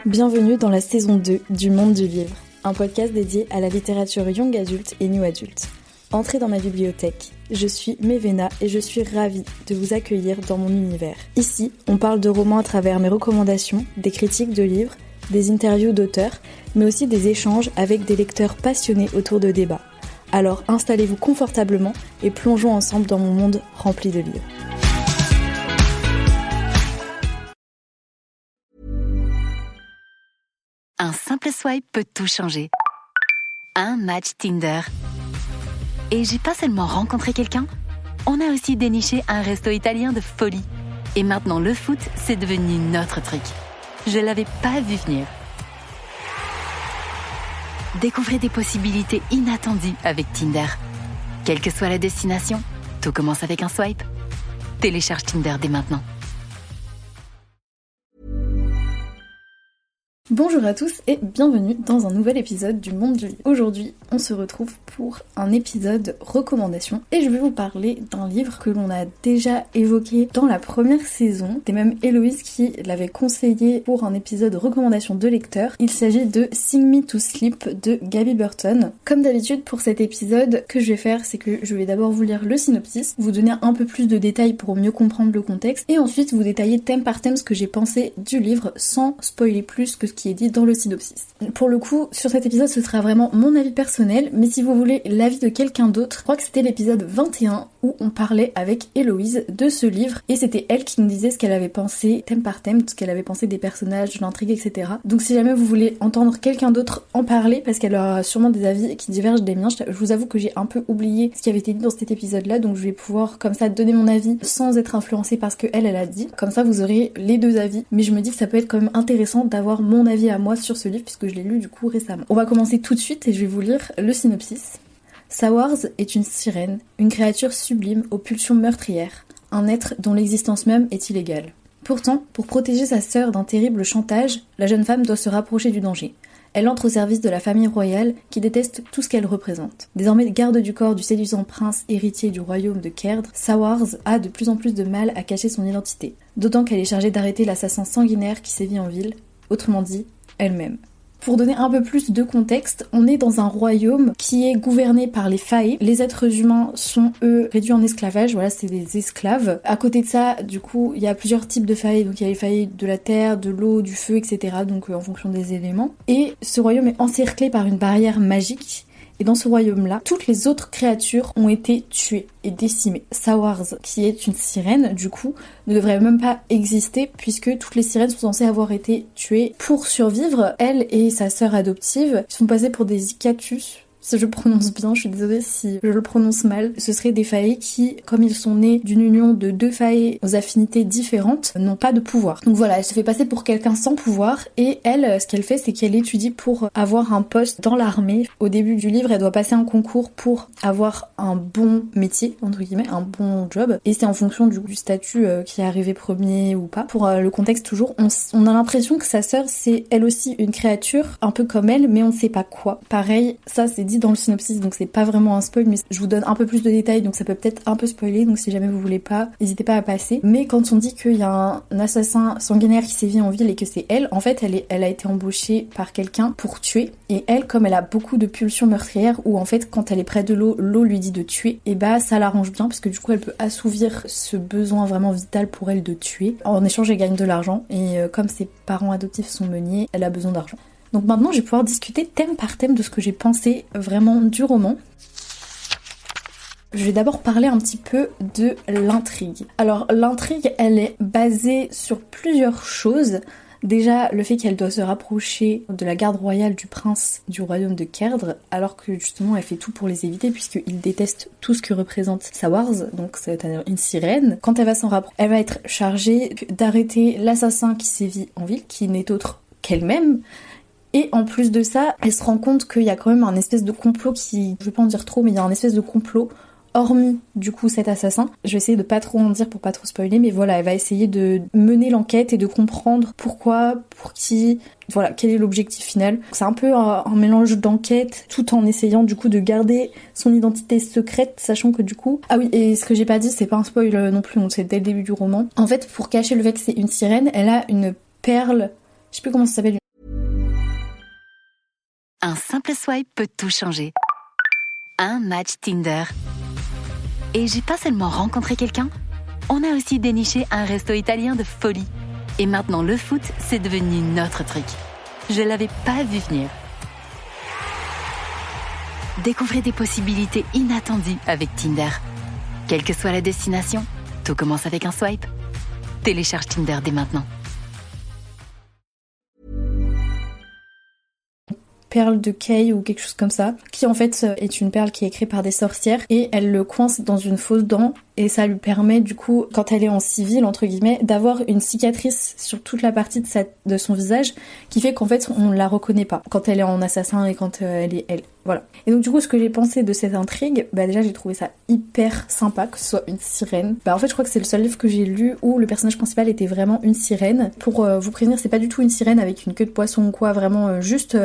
Bienvenue dans la saison 2 du Monde du Livre, un podcast dédié à la littérature young adulte et new adulte. Entrez dans ma bibliothèque, je suis Mévéna et je suis ravie de vous accueillir dans mon univers. Ici, on parle de romans à travers mes recommandations, des critiques de livres, des interviews d'auteurs, mais aussi des échanges avec des lecteurs passionnés autour de débats. Alors installez-vous confortablement et plongeons ensemble dans mon monde rempli de livres. Un simple swipe peut tout changer. Un match Tinder. Et j'ai pas seulement rencontré quelqu'un, on a aussi déniché un resto italien de folie. Et maintenant le foot, c'est devenu notre truc. Je l'avais pas vu venir. Découvrez des possibilités inattendues avec Tinder. Quelle que soit la destination, tout commence avec un swipe. Télécharge Tinder dès maintenant. Bonjour à tous et bienvenue dans un nouvel épisode du Monde du Livre. Aujourd'hui, on se retrouve pour un épisode recommandation et je vais vous parler d'un livre que l'on a déjà évoqué dans la première saison. C'était même Héloïse qui l'avait conseillé pour un épisode recommandation de lecteur. Il s'agit de Sing Me to Sleep de Gaby Burton. Comme d'habitude pour cet épisode, que je vais faire, c'est que je vais d'abord vous lire le synopsis, vous donner un peu plus de détails pour mieux comprendre le contexte et ensuite vous détailler thème par thème ce que j'ai pensé du livre sans spoiler plus que ce qui est dit dans le synopsis. Pour le coup, sur cet épisode, ce sera vraiment mon avis personnel, mais si vous voulez l'avis de quelqu'un d'autre, je crois que c'était l'épisode 21 où on parlait avec Héloïse de ce livre et c'était elle qui nous disait ce qu'elle avait pensé, thème par thème, ce qu'elle avait pensé des personnages, de l'intrigue, etc. Donc si jamais vous voulez entendre quelqu'un d'autre en parler, parce qu'elle aura sûrement des avis qui divergent des miens, je vous avoue que j'ai un peu oublié ce qui avait été dit dans cet épisode-là, donc je vais pouvoir comme ça donner mon avis sans être influencée par ce qu'elle a dit. Comme ça, vous aurez les deux avis, mais je me dis que ça peut être quand même intéressant d'avoir mon avis à moi sur ce livre puisque je l'ai lu du coup récemment. On va commencer tout de suite et je vais vous lire le synopsis. Sawars est une sirène, une créature sublime aux pulsions meurtrières, un être dont l'existence même est illégale. Pourtant, pour protéger sa sœur d'un terrible chantage, la jeune femme doit se rapprocher du danger. Elle entre au service de la famille royale qui déteste tout ce qu'elle représente. Désormais garde du corps du séduisant prince héritier du royaume de Kerdre, Sawars a de plus en plus de mal à cacher son identité, d'autant qu'elle est chargée d'arrêter l'assassin sanguinaire qui sévit en ville, autrement dit, elle-même. Pour donner un peu plus de contexte, on est dans un royaume qui est gouverné par les Fae. Les êtres humains sont, eux, réduits en esclavage, voilà, c'est des esclaves. À côté de ça, du coup, il y a plusieurs types de Fae, donc il y a les Fae de la terre, de l'eau, du feu, etc., donc en fonction des éléments. Et ce royaume est encerclé par une barrière magique. Et dans ce royaume-là, toutes les autres créatures ont été tuées et décimées. Sawars, qui est une sirène, du coup, ne devrait même pas exister puisque toutes les sirènes sont censées avoir été tuées. Pour survivre, elle et sa sœur adoptive sont passées pour des Icatus. Si je prononce bien, je suis désolée si je le prononce mal. Ce seraient des Fae qui, comme ils sont nés d'une union de deux Fae aux affinités différentes, n'ont pas de pouvoir. Donc voilà, elle se fait passer pour quelqu'un sans pouvoir et elle, ce qu'elle fait, c'est qu'elle étudie pour avoir un poste dans l'armée. Au début du livre, elle doit passer un concours pour avoir un bon métier, entre guillemets, un bon job. Et c'est en fonction du statut qui est arrivé premier ou pas. Pour le contexte toujours, on a l'impression que sa sœur, c'est elle aussi une créature, un peu comme elle, mais on ne sait pas quoi. Pareil, ça c'est dit dans le synopsis, donc c'est pas vraiment un spoil, mais je vous donne un peu plus de détails, donc ça peut peut-être un peu spoiler, donc si jamais vous voulez pas, n'hésitez pas à passer. Mais quand on dit qu'il y a un assassin sanguinaire qui sévit en ville et que c'est elle, en fait elle a été embauchée par quelqu'un pour tuer, et elle, comme elle a beaucoup de pulsions meurtrières, où en fait quand elle est près de l'eau, l'eau lui dit de tuer, et bah ça l'arrange bien, parce que du coup elle peut assouvir ce besoin vraiment vital pour elle de tuer. En échange elle gagne de l'argent, et comme ses parents adoptifs sont meuniers, elle a besoin d'argent. Donc maintenant, je vais pouvoir discuter thème par thème de ce que j'ai pensé vraiment du roman. Je vais d'abord parler un petit peu de l'intrigue. Alors l'intrigue, elle est basée sur plusieurs choses. Déjà, le fait qu'elle doit se rapprocher de la garde royale du prince du royaume de Kerdre, alors que justement elle fait tout pour les éviter puisqu'ils détestent tout ce que représente Sawars, donc c'est-à-dire une sirène. Quand elle va s'en rapprocher, elle va être chargée d'arrêter l'assassin qui sévit en ville, qui n'est autre qu'elle-même. Et en plus de ça, elle se rend compte qu'il y a quand même un espèce de complot qui... Je vais pas en dire trop, mais il y a un espèce de complot, hormis du coup cet assassin. Je vais essayer de pas trop en dire pour pas trop spoiler, mais voilà, elle va essayer de mener l'enquête et de comprendre pourquoi, pour qui... Voilà, quel est l'objectif final. C'est un peu un mélange d'enquête, tout en essayant du coup de garder son identité secrète, sachant que du coup... Ah oui, et ce que j'ai pas dit, c'est pas un spoil non plus, on le sait dès le début du roman. En fait, pour cacher le fait que c'est une sirène, elle a une perle... Je sais plus comment ça s'appelle. Un simple swipe peut tout changer. Un match Tinder. Et j'ai pas seulement rencontré quelqu'un, on a aussi déniché un resto italien de folie. Et maintenant le foot, c'est devenu notre truc. Je l'avais pas vu venir. Découvrez des possibilités inattendues avec Tinder. Quelle que soit la destination, tout commence avec un swipe. Télécharge Tinder dès maintenant. Perle de Kay ou quelque chose comme ça, qui en fait est une perle qui est créée par des sorcières et elle le coince dans une fausse dent et ça lui permet du coup, quand elle est en civil entre guillemets, d'avoir une cicatrice sur toute la partie de son visage qui fait qu'en fait on la reconnaît pas quand elle est en assassin et quand elle est elle. Voilà. Et donc du coup ce que j'ai pensé de cette intrigue, déjà j'ai trouvé ça hyper sympa que ce soit une sirène. En fait je crois que c'est le seul livre que j'ai lu où le personnage principal était vraiment une sirène. Pour vous prévenir, c'est pas du tout une sirène avec une queue de poisson ou quoi, vraiment juste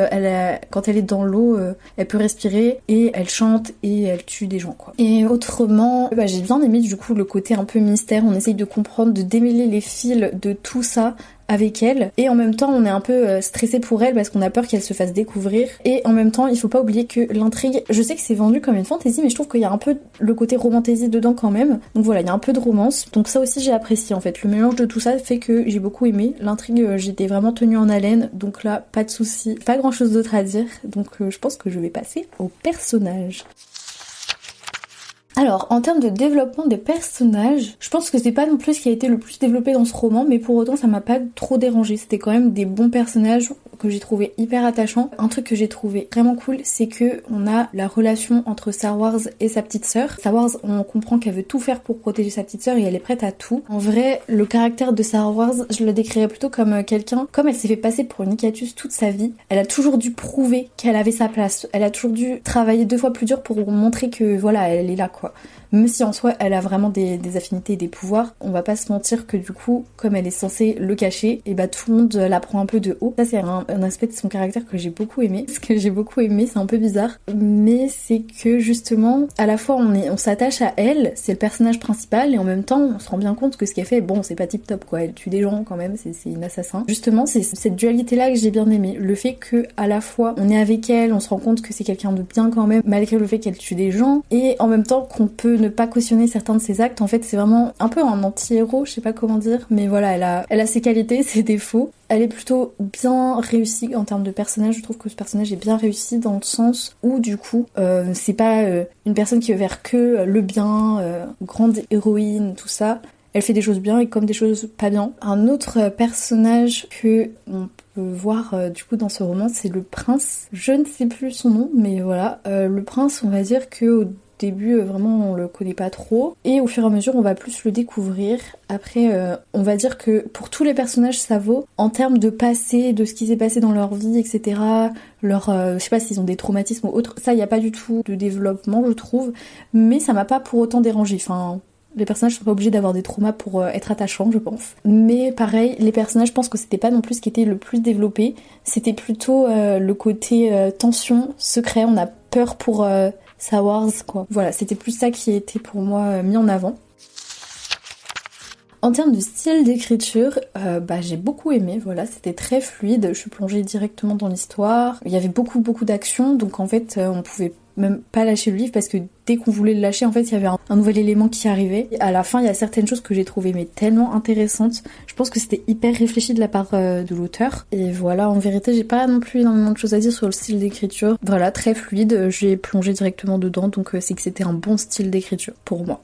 quand elle est dans l'eau, elle peut respirer et elle chante et elle tue des gens quoi. Et autrement, j'ai bien aimé du coup le côté un peu mystère, on essaye de comprendre, de démêler les fils de tout ça avec elle et en même temps on est un peu stressé pour elle parce qu'on a peur qu'elle se fasse découvrir et en même temps il faut pas oublier que l'intrigue, je sais que c'est vendu comme une fantaisie mais je trouve qu'il y a un peu le côté romantasy dedans quand même, donc voilà, il y a un peu de romance, donc ça aussi j'ai apprécié en fait, le mélange de tout ça fait que j'ai beaucoup aimé l'intrigue, j'étais vraiment tenue en haleine, donc là pas de soucis, pas grand chose d'autre à dire, donc je pense que je vais passer au personnage. Alors, en termes de développement des personnages, je pense que c'est pas non plus ce qui a été le plus développé dans ce roman, mais pour autant ça m'a pas trop dérangé. C'était quand même des bons personnages que j'ai trouvé hyper attachants. Un truc que j'ai trouvé vraiment cool, c'est que on a la relation entre Star Wars et sa petite sœur. Star Wars, on comprend qu'elle veut tout faire pour protéger sa petite sœur et elle est prête à tout. En vrai, le caractère de Star Wars, je le décrirais plutôt comme quelqu'un, comme elle s'est fait passer pour une Nicatus toute sa vie, elle a toujours dû prouver qu'elle avait sa place. Elle a toujours dû travailler 2 fois plus dur pour montrer que voilà, elle est là quoi. Même si en soi elle a vraiment des affinités et des pouvoirs, on va pas se mentir que du coup, comme elle est censée le cacher, et tout le monde la prend un peu de haut. Ça c'est un aspect de son caractère que j'ai beaucoup aimé. Ce que j'ai beaucoup aimé, c'est un peu bizarre, mais c'est que justement, à la fois on s'attache à elle, c'est le personnage principal, et en même temps on se rend bien compte que ce qu'elle fait, bon c'est pas tip top quoi, elle tue des gens quand même, c'est une assassin. Justement c'est cette dualité là que j'ai bien aimé, le fait que à la fois on est avec elle, on se rend compte que c'est quelqu'un de bien quand même, malgré le fait qu'elle tue des gens, et en même temps qu'on peut ne pas cautionner certains de ses actes. En fait c'est vraiment un peu un anti-héros, je sais pas comment dire, mais voilà, elle a ses qualités, ses défauts. Elle est plutôt bien réussie en termes de personnage, je trouve que ce personnage est bien réussi dans le sens où du coup c'est pas une personne qui veut faire que le bien, grande héroïne, tout ça. Elle fait des choses bien et comme des choses pas bien. Un autre personnage que on peut voir du coup dans ce roman, c'est le prince. Je ne sais plus son nom, mais voilà. Le prince, on va dire que au début vraiment on le connaît pas trop et au fur et à mesure on va plus le découvrir. Après on va dire que pour tous les personnages ça vaut en termes de passé, de ce qui s'est passé dans leur vie, etc. Leur je sais pas s'ils ont des traumatismes ou autre, ça y a pas du tout de développement je trouve, mais ça m'a pas pour autant dérangé. Enfin les personnages sont pas obligés d'avoir des traumas pour être attachants, je pense. Mais pareil, les personnages, je pense que c'était pas non plus ce qui était le plus développé. C'était plutôt le côté tension, secret, on a peur pour Star Wars, quoi. Voilà, c'était plus ça qui était pour moi mis en avant. En termes de style d'écriture, j'ai beaucoup aimé, voilà, c'était très fluide, je suis plongée directement dans l'histoire. Il y avait beaucoup d'action, donc en fait, on pouvait même pas lâcher le livre parce que dès qu'on voulait le lâcher, en fait, il y avait un nouvel élément qui arrivait. Et à la fin, il y a certaines choses que j'ai trouvées mais tellement intéressantes. Je pense que c'était hyper réfléchi de la part de l'auteur. Et voilà, en vérité, j'ai pas non plus énormément de choses à dire sur le style d'écriture. Voilà, très fluide, j'ai plongé directement dedans, donc c'est que c'était un bon style d'écriture pour moi.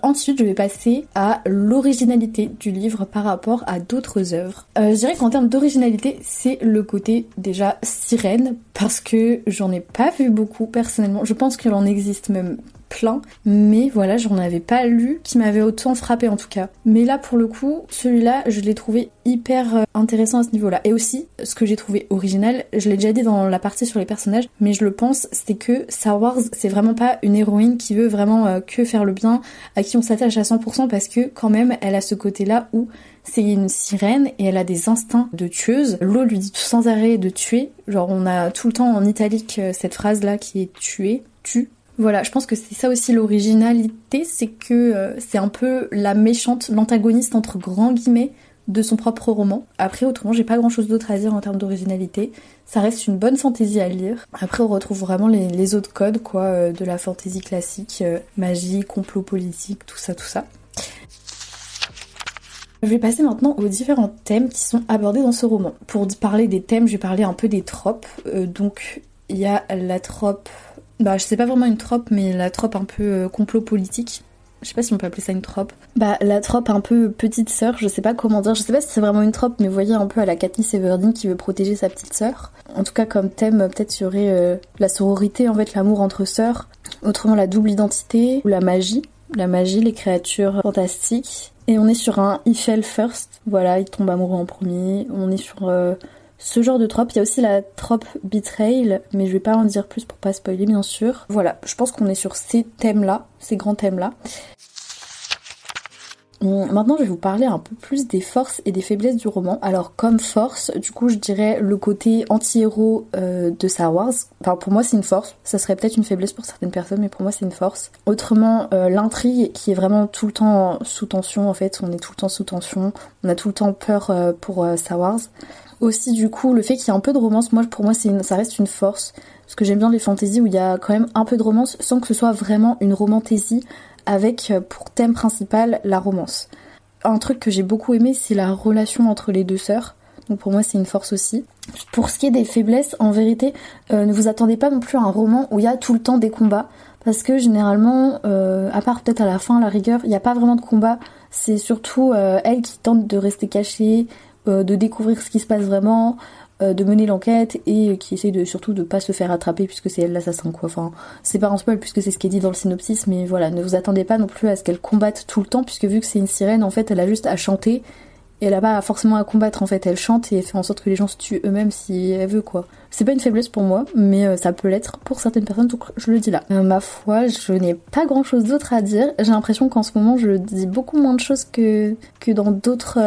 Ensuite, je vais passer à l'originalité du livre par rapport à d'autres œuvres. Je dirais qu'en termes d'originalité, c'est le côté déjà sirène, parce que j'en ai pas vu beaucoup personnellement. Je pense qu'il en existe même plein, mais voilà, j'en avais pas lu qui m'avait autant frappé en tout cas. Mais là pour le coup, celui-là, je l'ai trouvé hyper intéressant à ce niveau-là. Et aussi, ce que j'ai trouvé original, je l'ai déjà dit dans la partie sur les personnages, mais je le pense, c'est que Star Wars, c'est vraiment pas une héroïne qui veut vraiment que faire le bien, à qui on s'attache à 100% parce que quand même, elle a ce côté-là où c'est une sirène et elle a des instincts de tueuse. L'eau lui dit sans arrêt de tuer. Genre on a tout le temps en italique cette phrase-là qui est tuer, tue. Voilà, je pense que c'est ça aussi l'originalité, c'est que c'est un peu la méchante, l'antagoniste entre grands guillemets de son propre roman. Après, autrement, j'ai pas grand chose d'autre à dire en termes d'originalité. Ça reste une bonne fantaisie à lire. Après, on retrouve vraiment les autres codes, quoi, de la fantaisie classique, magie, complot politique, tout ça. Je vais passer maintenant aux différents thèmes qui sont abordés dans ce roman. Pour parler des thèmes, je vais parler un peu des tropes. Donc, il y a la trope... je sais pas vraiment une trope, mais la trope un peu complot politique. Je sais pas si on peut appeler ça une trope. La trope un peu petite sœur, je sais pas comment dire. Je sais pas si c'est vraiment une trope, mais vous voyez un peu à la Katniss Everdeen qui veut protéger sa petite sœur. En tout cas, comme thème, peut-être il y aurait la sororité, en fait, l'amour entre sœurs. Autrement, la double identité ou la magie. La magie, les créatures fantastiques. Et on est sur un he fell first. Voilà, il tombe amoureux en premier. On est sur ce genre de trope. Il y a aussi la trope betrayal, mais je vais pas en dire plus pour pas spoiler, bien sûr. Voilà, je pense qu'on est sur ces thèmes-là, ces grands thèmes-là. Maintenant, je vais vous parler un peu plus des forces et des faiblesses du roman. Alors, comme force, du coup, je dirais le côté anti-héros de Star Wars. Enfin, pour moi, c'est une force. Ça serait peut-être une faiblesse pour certaines personnes, mais pour moi, c'est une force. Autrement, l'intrigue qui est vraiment tout le temps sous tension, en fait. On est tout le temps sous tension. On a tout le temps peur pour Star Wars. Aussi, du coup, le fait qu'il y ait un peu de romance, pour moi, ça reste une force. Parce que j'aime bien les fantaisies où il y a quand même un peu de romance, sans que ce soit vraiment une romantaisie, avec pour thème principal la romance. Un truc que j'ai beaucoup aimé, c'est la relation entre les deux sœurs. Donc pour moi, c'est une force aussi. Pour ce qui est des faiblesses, en vérité, ne vous attendez pas non plus à un roman où il y a tout le temps des combats. Parce que généralement, à part peut-être à la fin, à la rigueur, il n'y a pas vraiment de combat. C'est surtout elle qui tente de rester cachée, de découvrir ce qui se passe vraiment, de mener l'enquête et qui essaye surtout de pas se faire attraper puisque c'est elle l'assassin, quoi. Enfin, c'est pas un spoil puisque c'est ce qui est dit dans le synopsis, mais voilà, ne vous attendez pas non plus à ce qu'elle combatte tout le temps puisque vu que c'est une sirène, en fait, elle a juste à chanter et elle a pas forcément à combattre, en fait. Elle chante et elle fait en sorte que les gens se tuent eux-mêmes si elle veut, quoi. C'est pas une faiblesse pour moi, mais ça peut l'être pour certaines personnes, donc je le dis là. Ma foi, je n'ai pas grand chose d'autre à dire. J'ai l'impression qu'en ce moment, je dis beaucoup moins de choses que dans d'autres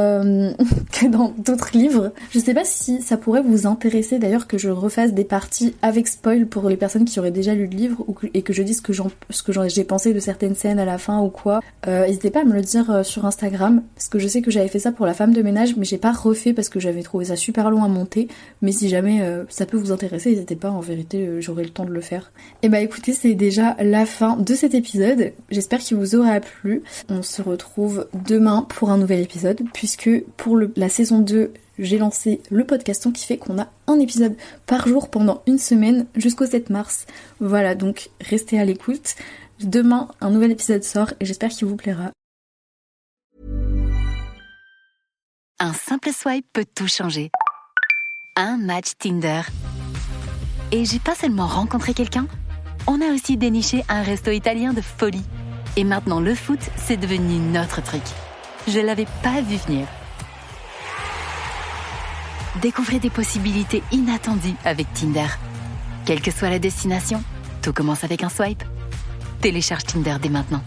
livres. Je sais pas si ça pourrait vous intéresser d'ailleurs que je refasse des parties avec spoil pour les personnes qui auraient déjà lu le livre et que je dise ce que j'ai pensé de certaines scènes à la fin ou quoi. N'hésitez pas à me le dire sur Instagram, parce que je sais que j'avais fait ça pour la femme de ménage, mais j'ai pas refait parce que j'avais trouvé ça super long à monter. Mais si jamais ça peut vous intéresser, n'hésitez pas, en vérité j'aurai le temps de le faire. Et écoutez, c'est déjà la fin de cet épisode, j'espère qu'il vous aura plu. On se retrouve demain pour un nouvel épisode, puisque pour la saison 2, j'ai lancé le podcaston qui fait qu'on a un épisode par jour pendant une semaine jusqu'au 7 mars. Voilà, donc restez à l'écoute. Demain, un nouvel épisode sort et j'espère qu'il vous plaira. Un simple swipe peut tout changer. Un match Tinder. Et j'ai pas seulement rencontré quelqu'un, on a aussi déniché un resto italien de folie. Et maintenant, le foot, c'est devenu notre truc. Je l'avais pas vu venir. Découvrez des possibilités inattendues avec Tinder. Quelle que soit la destination, tout commence avec un swipe. Télécharge Tinder dès maintenant.